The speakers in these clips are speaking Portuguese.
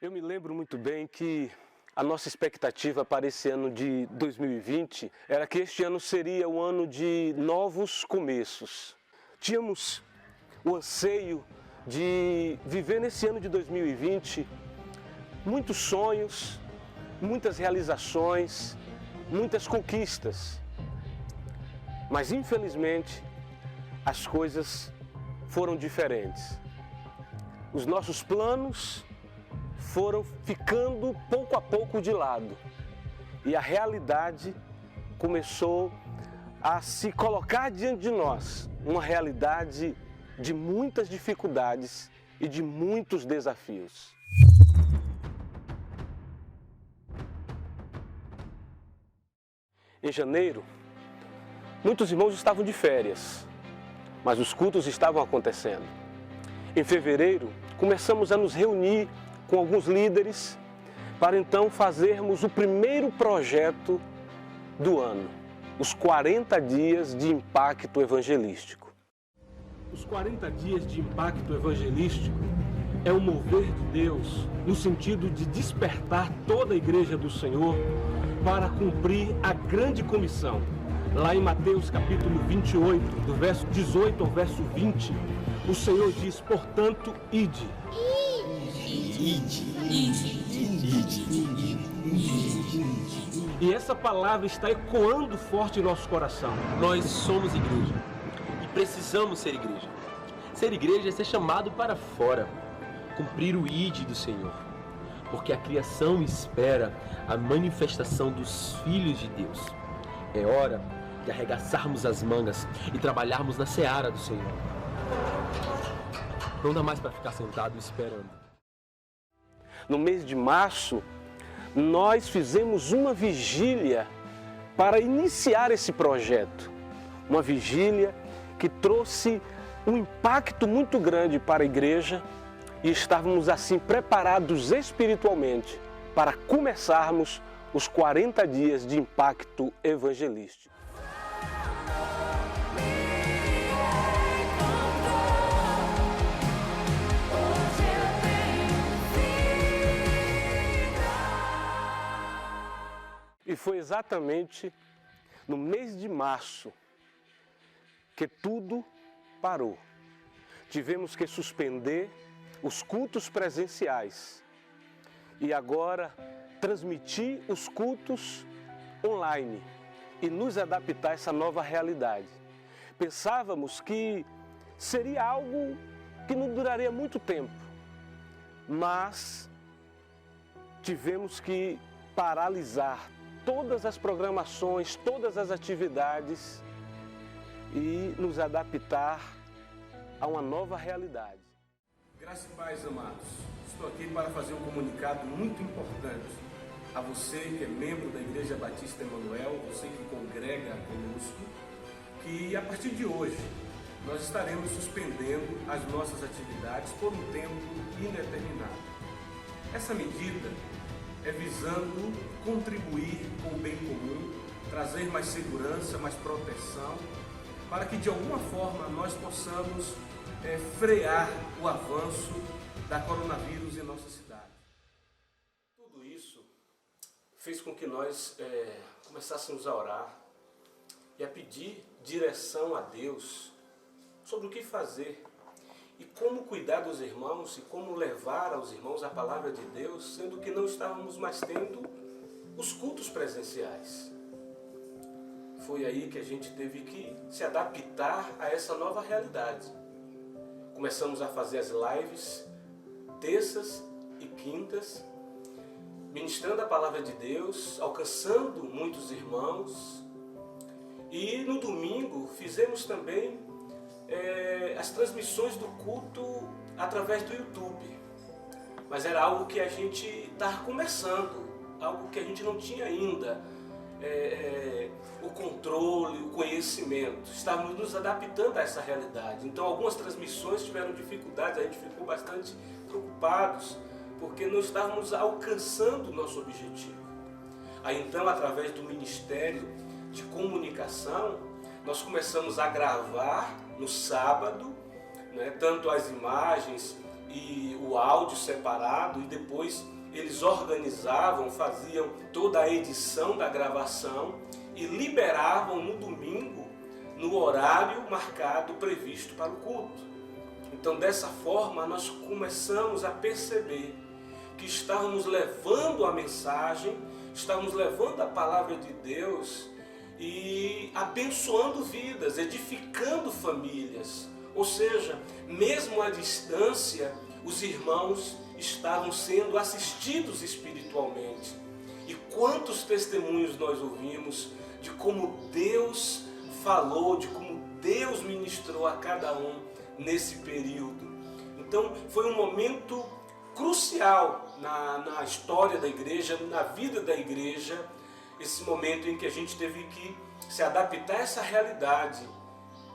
Eu me lembro muito bem que a nossa expectativa para esse ano de 2020 era que este ano seria o ano de novos começos. Tínhamos o anseio de viver nesse ano de 2020 muitos sonhos, muitas realizações, muitas conquistas. Mas infelizmente as coisas foram diferentes. Os nossos planos foram ficando pouco a pouco de lado e a realidade começou a se colocar diante de nós, uma realidade de muitas dificuldades e de muitos desafios. Em janeiro, muitos irmãos estavam de férias, mas os cultos estavam acontecendo. Em fevereiro, começamos a nos reunir com alguns líderes para então fazermos o primeiro projeto do ano, os 40 dias de impacto evangelístico. Os 40 dias de impacto evangelístico é um mover de Deus no sentido de despertar toda a igreja do Senhor para cumprir a grande comissão. Lá em Mateus capítulo 28, do verso 18 ao verso 20, o Senhor diz, portanto, ide. E essa palavra está ecoando forte em nosso coração. Nós somos igreja e precisamos ser igreja. Ser igreja é ser chamado para fora, cumprir o ide do Senhor, porque a criação espera a manifestação dos filhos de Deus. É hora de arregaçarmos as mangas e trabalharmos na seara do Senhor. Não dá mais para ficar sentado esperando. No mês de março, nós fizemos uma vigília para iniciar esse projeto. Uma vigília que trouxe um impacto muito grande para a igreja e estávamos assim preparados espiritualmente para começarmos os 40 dias de impacto evangelístico. E foi exatamente no mês de março que tudo parou. Tivemos que suspender os cultos presenciais e agora transmitir os cultos online e nos adaptar a essa nova realidade. Pensávamos que seria algo que não duraria muito tempo, mas tivemos que paralisar todas as programações, todas as atividades e nos adaptar a uma nova realidade. Graças e paz, amados. Estou aqui para fazer um comunicado muito importante a você que é membro da Igreja Batista Emanuel, você que congrega conosco, que a partir de hoje nós estaremos suspendendo as nossas atividades por um tempo indeterminado. Essa medida é visando contribuir com o bem comum, trazer mais segurança, mais proteção, para que de alguma forma nós possamos frear o avanço da coronavírus em nossa cidade. Tudo isso fez com que nós começássemos a orar e a pedir direção a Deus sobre o que fazer e como cuidar dos irmãos e como levar aos irmãos a palavra de Deus, sendo que não estávamos mais tendo os cultos presenciais. Foi aí que a gente teve que se adaptar a essa nova realidade. Começamos a fazer as lives terças e quintas, ministrando a palavra de Deus, alcançando muitos irmãos. E no domingo fizemos também as transmissões do culto através do YouTube. Mas era algo que a gente estava começando, algo que a gente não tinha ainda o controle, o conhecimento. Estávamos nos adaptando a essa realidade. Então algumas transmissões tiveram dificuldades, a gente ficou bastante preocupados, porque não estávamos alcançando o nosso objetivo. Aí então, através do Ministério de Comunicação, nós começamos a gravar no sábado, né, tanto as imagens e o áudio separado, e depois eles organizavam, faziam toda a edição da gravação e liberavam no domingo, no horário marcado, previsto para o culto. Então, dessa forma, nós começamos a perceber que estávamos levando a mensagem, estávamos levando a palavra de Deus e abençoando vidas, edificando famílias. Ou seja, mesmo à distância, os irmãos estavam sendo assistidos espiritualmente. E quantos testemunhos nós ouvimos de como Deus falou, de como Deus ministrou a cada um nesse período. Então foi um momento crucial na história da igreja, na vida da igreja, esse momento em que a gente teve que se adaptar a essa realidade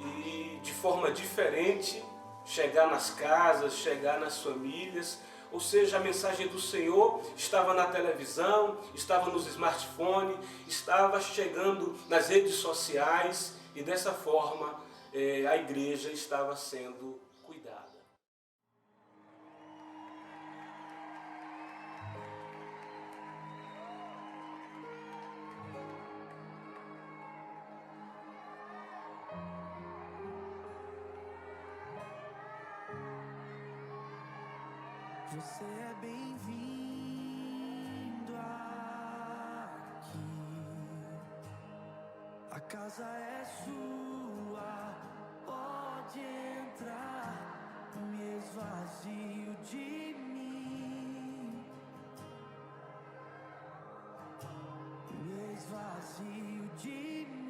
e de forma diferente chegar nas casas, chegar nas famílias. Ou seja, a mensagem do Senhor estava na televisão, estava nos smartphones, estava chegando nas redes sociais e dessa forma a igreja estava sendo cuidada. Você é bem-vindo aqui. A casa é sua, pode entrar. Me esvazio de mim. Me esvazio de mim.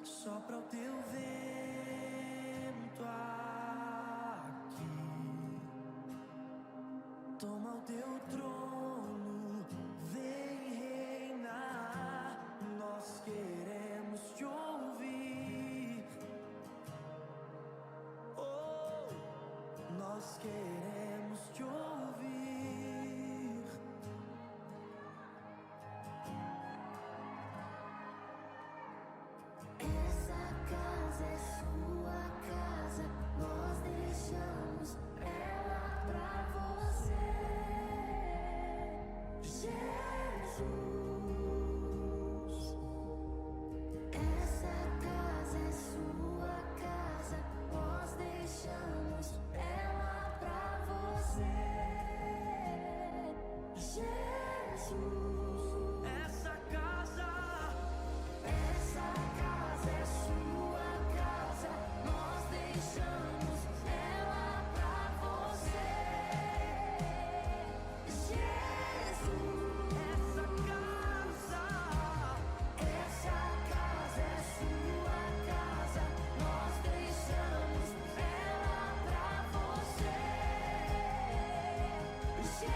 Sopra o teu vento aqui, toma o teu trono, vem reinar. Nós queremos te ouvir, oh, nós queremos te ouvir. Essa casa é sua casa, nós deixamos ela pra você, Jesus. Essa casa é sua casa, nós deixamos ela pra você, Jesus. Essa casa É sua casa, nós deixamos ela pra você, Jesus. Essa casa é sua casa, nós deixamos ela pra você, Jesus.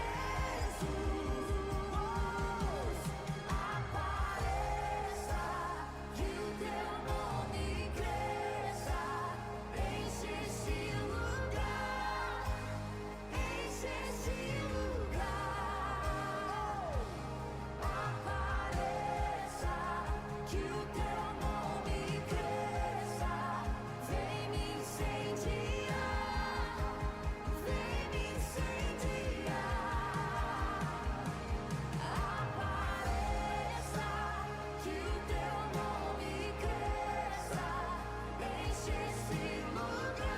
Apareça, que o teu nome cresça, enche esse lugar, enche esse lugar. Apareça, que o teu nome cresça, vem me incendiar, vem me incendiar. Apareça, que o teu nome cresça, enche esse lugar,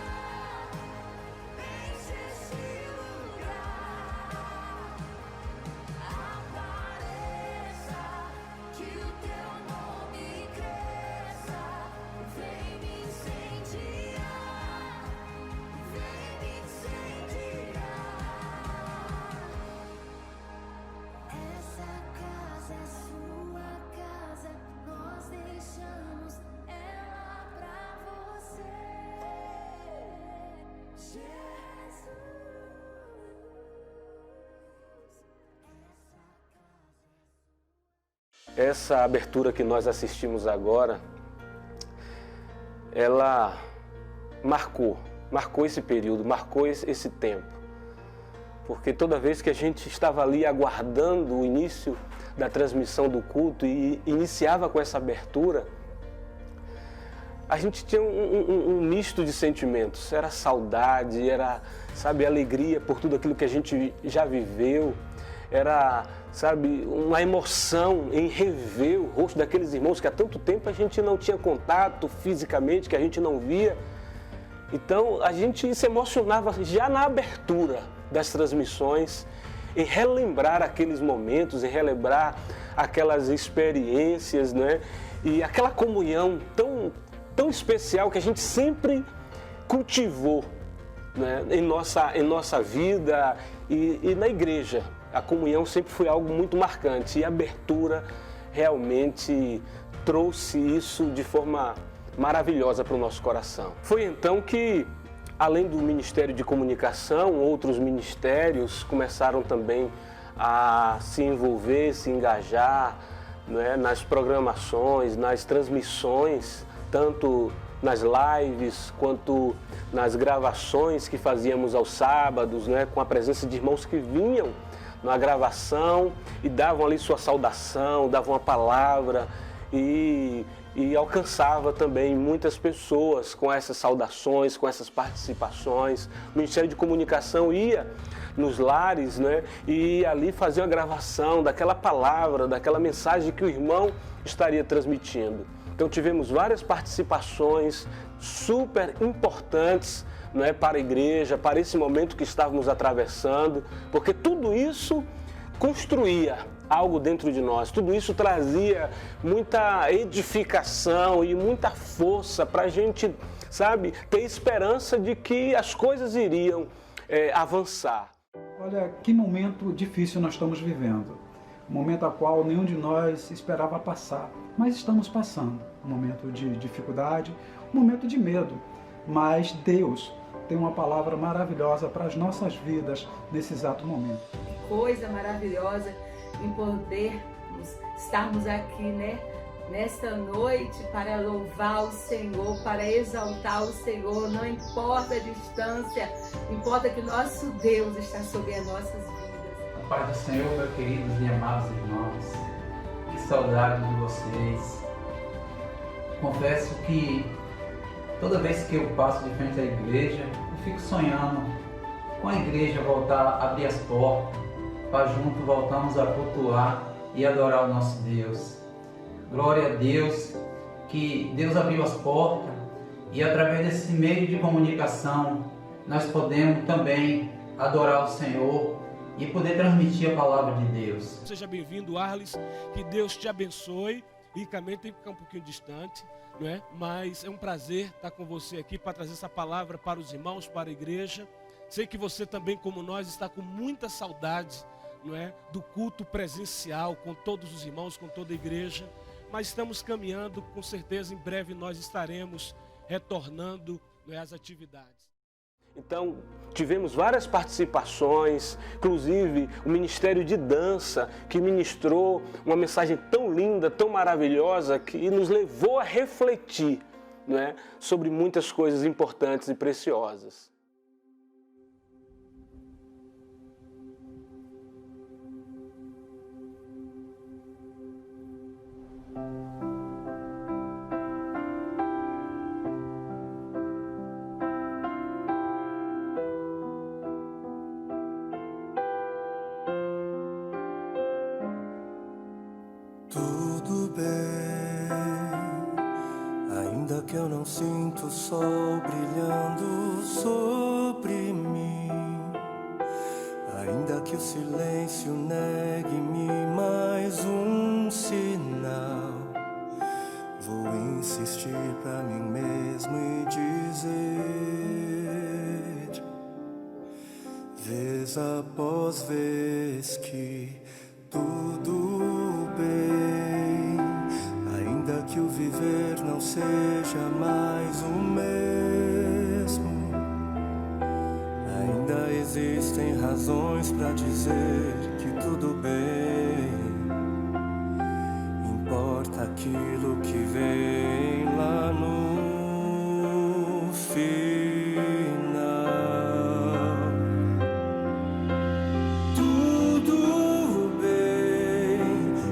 enche esse lugar. Apareça, que o teu nome cresça, vem me incendiar, vem me incendiar. Essa casa é sua casa, nós deixamos ela pra você, Jesus. Essa abertura que nós assistimos agora, ela marcou esse período, marcou esse tempo. Porque toda vez que a gente estava ali aguardando o início da transmissão do culto e iniciava com essa abertura, a gente tinha um misto de sentimentos. Era saudade, era, sabe, alegria por tudo aquilo que a gente já viveu. Era, sabe, uma emoção em rever o rosto daqueles irmãos que há tanto tempo a gente não tinha contato fisicamente, que a gente não via. Então a gente se emocionava já na abertura das transmissões, em relembrar aqueles momentos, em relembrar aquelas experiências, né? E aquela comunhão tão especial que a gente sempre cultivou, né? em nossa vida e na igreja. A comunhão sempre foi algo muito marcante e a abertura realmente trouxe isso de forma maravilhosa para o nosso coração. Foi então que, além do Ministério de Comunicação, outros ministérios começaram também a se envolver, se engajar, né, nas programações, nas transmissões, tanto nas lives quanto nas gravações que fazíamos aos sábados, né, com a presença de irmãos que vinham na gravação e davam ali sua saudação, davam a palavra e alcançava também muitas pessoas com essas saudações, com essas participações. O Ministério de Comunicação ia nos lares, né, e ali fazia uma gravação daquela palavra, daquela mensagem que o irmão estaria transmitindo. Então tivemos várias participações super importantes, né, para a igreja, para esse momento que estávamos atravessando, porque tudo isso construía algo dentro de nós, tudo isso trazia muita edificação e muita força para a gente, sabe, ter esperança de que as coisas iriam avançar. Olha, que momento difícil nós estamos vivendo, um momento ao qual nenhum de nós esperava passar, mas estamos passando, um momento de dificuldade, um momento de medo, mas Deus tem uma palavra maravilhosa para as nossas vidas nesse exato momento. Coisa maravilhosa em podermos estarmos aqui, né, nesta noite para louvar o Senhor, para exaltar o Senhor. Não importa a distância, importa que nosso Deus está sobre as nossas vidas. A paz do Senhor, meus queridos e amados irmãos, que saudade de vocês. Confesso que toda vez que eu passo de frente à igreja, eu fico sonhando com a igreja voltar a abrir as portas, para junto voltarmos a cultuar e adorar o nosso Deus. Glória a Deus, que Deus abriu as portas e através desse meio de comunicação nós podemos também adorar o Senhor e poder transmitir a palavra de Deus. Seja bem-vindo, Arles, que Deus te abençoe. Ricamente tem que ficar um pouquinho distante, não é? Mas é um prazer estar com você aqui para trazer essa palavra para os irmãos, para a igreja. Sei que você também, como nós, está com muita saudade, não é, do culto presencial com todos os irmãos, com toda a igreja, mas estamos caminhando, com certeza em breve nós estaremos retornando, não é, às atividades. Então, tivemos várias participações, inclusive o Ministério de Dança, que ministrou uma mensagem tão linda, tão maravilhosa, que nos levou a refletir, não é, sobre muitas coisas importantes e preciosas. Tudo bem, ainda que eu não sinto o sol brilhando sobre mim, ainda que o silêncio negue-me mais um sinal, vou insistir pra mim mesmo e dizer, vez após vez, que tudo bem, ainda que o viver não seja mais o mesmo, ainda existem razões para dizer que tudo bem. Importa aquilo que vem lá no final.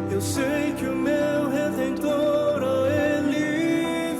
Eu sei que o meu Redentor, oh, Ele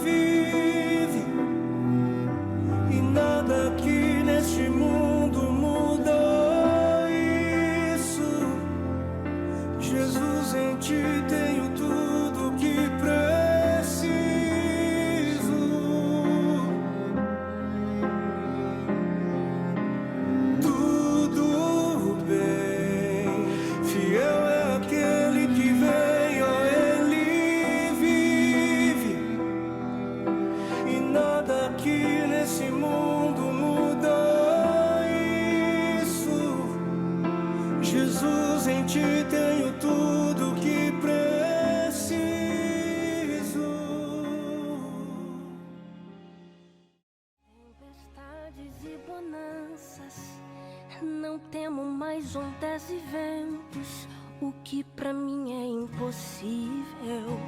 Não temo mais ondas e ventos. O que pra mim é impossível,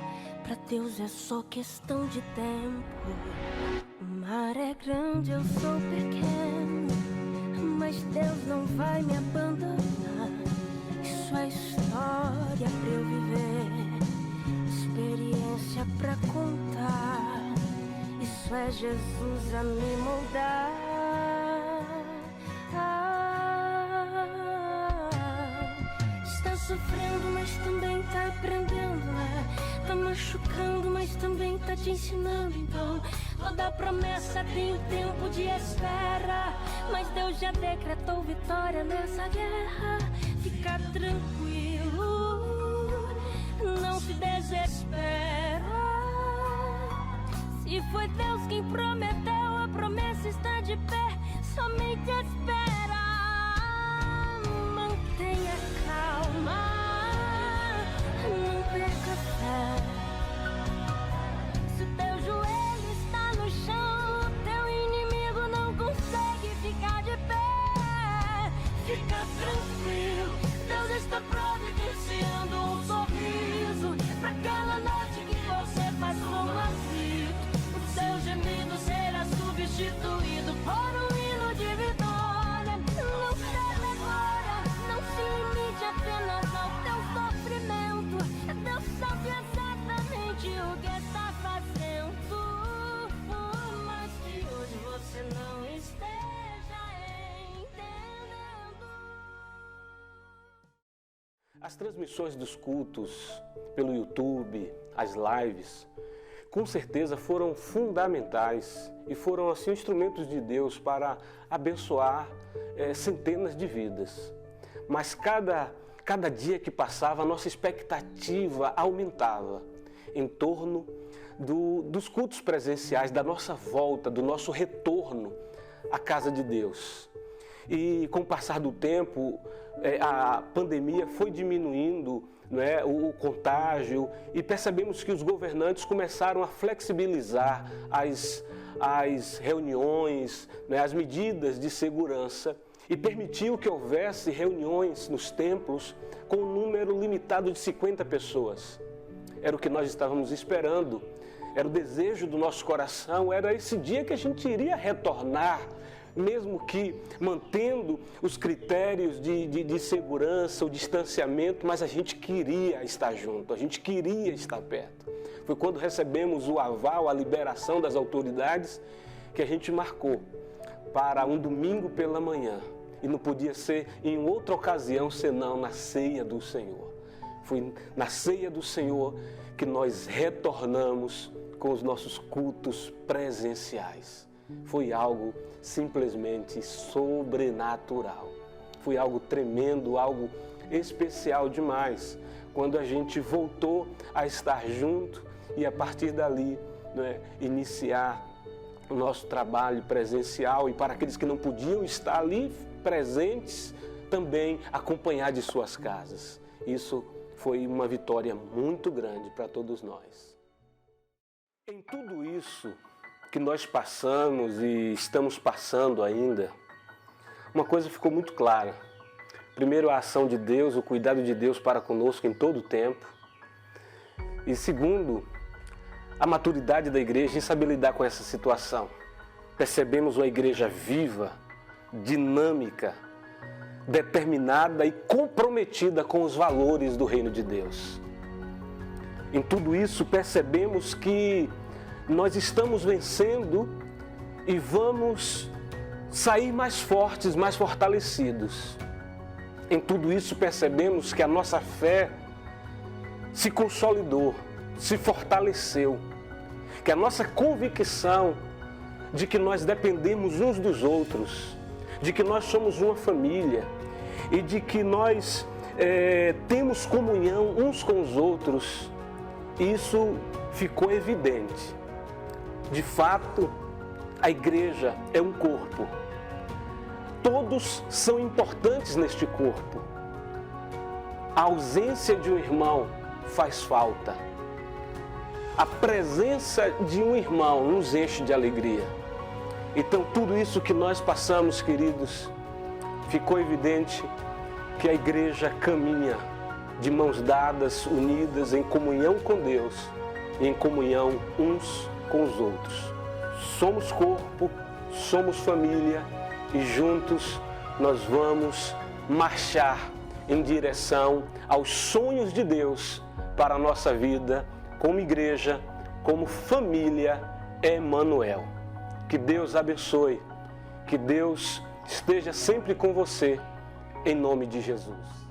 pra Deus é só questão de tempo. O mar é grande, eu sou pequeno, mas Deus não vai me abandonar. Isso é história pra eu viver, experiência pra contar. Isso é Jesus a me moldar. Está sofrendo, mas também tá aprendendo, né? Tá machucando, mas também tá te ensinando. Então, toda promessa tem um tempo de espera, mas Deus já decretou vitória nessa guerra. Fica tranquilo, não se desespera. Se foi Deus quem prometeu, a promessa está de pé. Somente espera, mantenha calma, não perca fé. Se o teu joelho está no chão, teu inimigo não consegue ficar de pé. Fica tranquilo, Deus está providenciando um sorriso pra aquela noite que você passou aflito. O seu gemido será substituído por um hino de vitória. Não se agora, não se limite apenas ao teu sofrimento. Deus sabe exatamente o que está fazendo, por mais que hoje você não esteja entendendo. As transmissões dos cultos pelo YouTube, as lives, com certeza foram fundamentais e foram assim instrumentos de Deus para abençoar centenas de vidas. Mas cada dia que passava, a nossa expectativa aumentava em torno dos cultos presenciais, da nossa volta, do nosso retorno à casa de Deus. E com o passar do tempo, a pandemia foi diminuindo, né, o contágio, e percebemos que os governantes começaram a flexibilizar as reuniões, né, as medidas de segurança, e permitiu que houvesse reuniões nos templos com um número limitado de 50 pessoas. Era o que nós estávamos esperando, era o desejo do nosso coração, era esse dia que a gente iria retornar, mesmo que mantendo os critérios de segurança, o distanciamento, mas a gente queria estar junto, a gente queria estar perto. Foi quando recebemos o aval, a liberação das autoridades, que a gente marcou para um domingo pela manhã. E não podia ser em outra ocasião, senão na ceia do Senhor. Foi na ceia do Senhor que nós retornamos com os nossos cultos presenciais. Foi algo simplesmente sobrenatural. Foi algo tremendo, algo especial demais, quando a gente voltou a estar junto e a partir dali, né, iniciar o nosso trabalho presencial e para aqueles que não podiam estar ali presentes, também acompanhar de suas casas. Isso foi uma vitória muito grande para todos nós. Em tudo isso que nós passamos e estamos passando ainda, uma coisa ficou muito clara. Primeiro, a ação de Deus, o cuidado de Deus para conosco em todo o tempo. E segundo, a maturidade da igreja em saber lidar com essa situação. Percebemos uma igreja viva, dinâmica, determinada e comprometida com os valores do reino de Deus. Em tudo isso, percebemos que nós estamos vencendo e vamos sair mais fortes, mais fortalecidos. Em tudo isso percebemos que a nossa fé se consolidou, se fortaleceu, que a nossa convicção de que nós dependemos uns dos outros, de que nós somos uma família e de que nós temos comunhão uns com os outros, isso ficou evidente. De fato, a igreja é um corpo. Todos são importantes neste corpo. A ausência de um irmão faz falta. A presença de um irmão nos enche de alegria. Então, tudo isso que nós passamos, queridos, ficou evidente que a igreja caminha de mãos dadas, unidas em comunhão com Deus e em comunhão uns com os outros. Somos corpo, somos família e juntos nós vamos marchar em direção aos sonhos de Deus para a nossa vida como igreja, como família Emanuel. Que Deus abençoe, que Deus esteja sempre com você, em nome de Jesus.